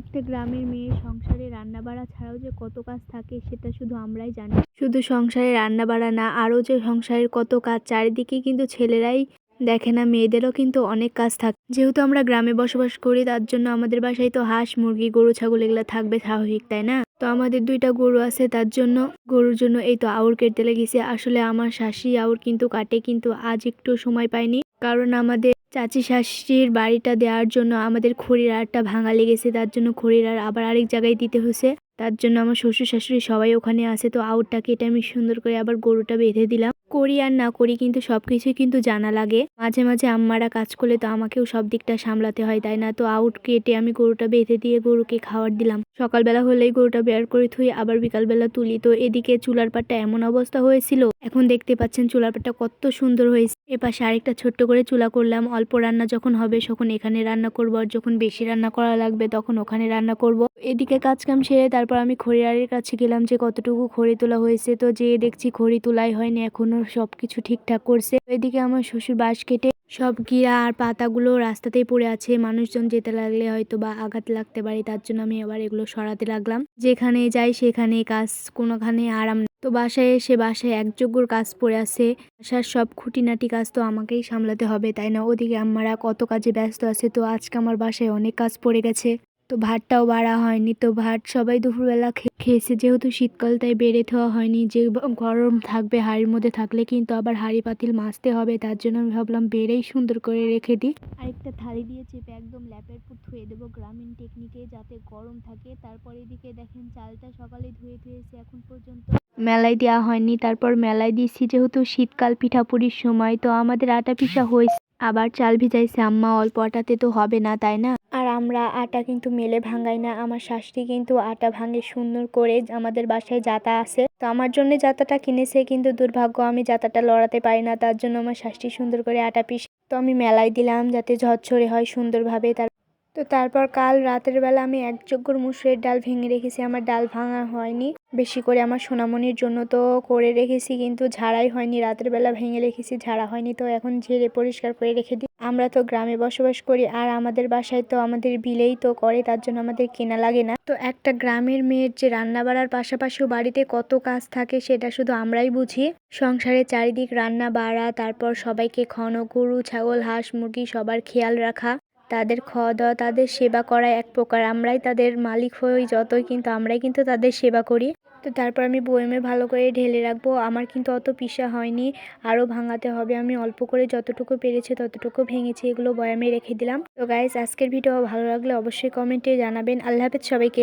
একটা গ্রামের মেয়ে সংসারে রান্না বাড়া ছাড়াও যে কত কাজ থাকে সেটা শুধু আমরাই জানি। শুধু সংসারে রান্না বাড়া না, আরও যে সংসারের কত কাজ চারিদিকে কিন্তু ছেলেরাই দেখে না, মেয়েদেরও কিন্তু অনেক কাজ থাকে। যেহেতু আমরা গ্রামে বসবাস করি তার জন্য আমাদের বাসায় তো হাঁস মুরগি গরু ছাগল এগুলো থাকবে স্বাভাবিক, তাই না? তো আমাদের 2টা গরু আছে, তার জন্য গরুর জন্য এই তো আউর কেটে লেগেছে। আসলে আমার শাশুড়ি আউর কিন্তু কাটে, কিন্তু আজ একটু সময় পাইনি, কারণ আমাদের চাচি শাশুড়ির বাড়িটা দেওয়ার জন্য আমাদের খড়ির আড়টা ভাঙা লেগেছে, তার জন্য খড়ির আড় আবার আরেক জায়গায় দিতে হয়েছে। তার জন্য আমার শ্বশুর শাশুড়ি সবাই ওখানে আছে। তো আউরটা কেটে আমি সুন্দর করে আবার গরুটা বেঁধে দিলাম। করি আর না করি কিন্তু সবকিছুই কিন্তু জানা লাগে। মাঝে মাঝে আম্মারা কাজ করলে তো আমাকেও সব দিকটা সামলাতে হয়, তাই না? তো আউট কেটে আমি গরুটা বেঁধে দিয়ে গরুকে খাবার দিলাম। সকালবেলা হলেই গরুটা বের করে থুই, আবার বিকালবেলা তুলি। তো এদিকে চুলার পাটটা এমন অবস্থা হয়েছিল, এখন দেখতে পাচ্ছেন চুলার পাটটা কত সুন্দর হয়েছে। এপাশে আরেকটা ছোট্ট করে চুলা করলাম। অল্প রান্না যখন হবে তখন এখানে রান্না করবো, আর যখন বেশি রান্না করা লাগবে তখন ওখানে রান্না করব। এদিকে কাজ কাম সেরে তারপর আমি খড়িয়ারের কাছে গেলাম যে কতটুকু খড়ি তোলা হয়েছে। তো যেয়ে দেখছি খড়ি তোলাই হয়নি, এখনো সবকিছু ঠিকঠাক করছে। এদিকে আমার শ্বশুর বাঁশ কেটে সব গিরা আর পাতাগুলো রাস্তাতেই পড়ে আছে, মানুষজন যেতে লাগলে হয়তো বা আঘাত লাগতে পারে, তার জন্য আমি আবার এগুলো সরাতে লাগলাম। যেখানে যাই সেখানে কাজ, কোনোখানে আরাম নেই। তো বাসায় এসে বাসায় একযোগ্যর কাজ পড়ে আছে। বাসার সব খুঁটিনাটি কাজ তো আমাকেই সামলাতে হবে, তাই না? ওদিকে আম্মারা কত কাজে ব্যস্ত আছে। তো আজকে আমার বাসায় অনেক কাজ পড়ে গেছে। তো ভাতটাও বাড়া হয়নি, তো ভাত সবাই দুপুরবেলা খেয়েছে। যেহেতু শীতকাল তাই বেড়ে দেওয়া হয়নি, যে গরম থাকবে হাঁড়ির মধ্যে থাকলে কিন্তু আবার হাঁড়ি পাতিল মাজতে হবে, তার জন্য আমি ভাবলাম বেড়েই সুন্দর করে রেখে দিই। আরেকটা থালি দিয়ে চেপে একদম ল্যাপের পুর ধুয়ে দেবো গ্রামীণ টেকনিকে, যাতে গরম থাকে। তারপর এদিকে দেখেন চালটা সকালে ধুয়েছি, এখন পর্যন্ত মেলায় দেওয়া হয়নি। তারপর মেলায় দিয়েছি, যেহেতু শীতকাল পিঠাপুরির সময়, তো আমাদের আটা পিঠা হয়েছে। আবার চাল ভিজাইছে আম্মা, অল্প আটাতে তো হবে না, তাই না? আর আমরা আটা কিন্তু মেলে ভাঙাই না, আমার শাশুড়ি কিন্তু আটা ভাঙে সুন্দর করে। আমাদের বাসায় জাতা আছে, তো আমার জন্য জাতাটা কিনেছে, কিন্তু দুর্ভাগ্য আমি জাতাটা লড়াতে পারি না, তার জন্য আমার শাশুড়ি সুন্দর করে আটা পিষে তো আমি মেলায় দিলাম যাতে ঝরঝরে হয় সুন্দরভাবে। তারপর কাল রাতের বেলা আমি একযোগ্যর মুসুরের ডাল ভেঙে রেখেছি, আমার ডাল ভাঙা হয়নি বেশি করে আমার সোনামণির জন্য তো করে রেখেছি, কিন্তু ঝাড়াই হয়নি। রাতের বেলা ভেঙে রেখেছি, ঝাড়া হয়নি, তো এখন ঝেড়ে পরিষ্কার করে রেখে দিই। আমরা তো গ্রামে বসবাস করি, আর আমাদের বাসায় তো আমাদের বিলেই তো করে, তার জন্য আমাদের কেনা লাগে না। তো একটা গ্রামের মেয়ের যে রান্না বাড়ার পাশাপাশিও বাড়িতে কত কাজ থাকে সেটা শুধু আমরাই বুঝি। সংসারের চারিদিক রান্না বাড়া, তারপর সবাইকে খাওয়ানো, গরু ছাগল হাঁস মুরগি সবার খেয়াল রাখা, তাদের খাওয়া দাওয়া, তাদের সেবা করা, এক প্রকার আমরাই তাদের মালিক হই যতই, কিন্তু আমরাই কিন্তু তাদের সেবা করি। তো তারপর আমি বয়মে ভালো করে ঢেলে রাখবো। আমার কিন্তু অত পিষা হয়নি, আরও ভাঙাতে হবে। আমি অল্প করে যতটুকু পেরেছি ততটুকু ভেঙেছি, এগুলো বয়ামে রেখে দিলাম। তো গাইস, আজকের ভিডিও ভালো লাগলে অবশ্যই কমেন্টে জানাবেন। আল্লাহ হাফেজ সবাইকে।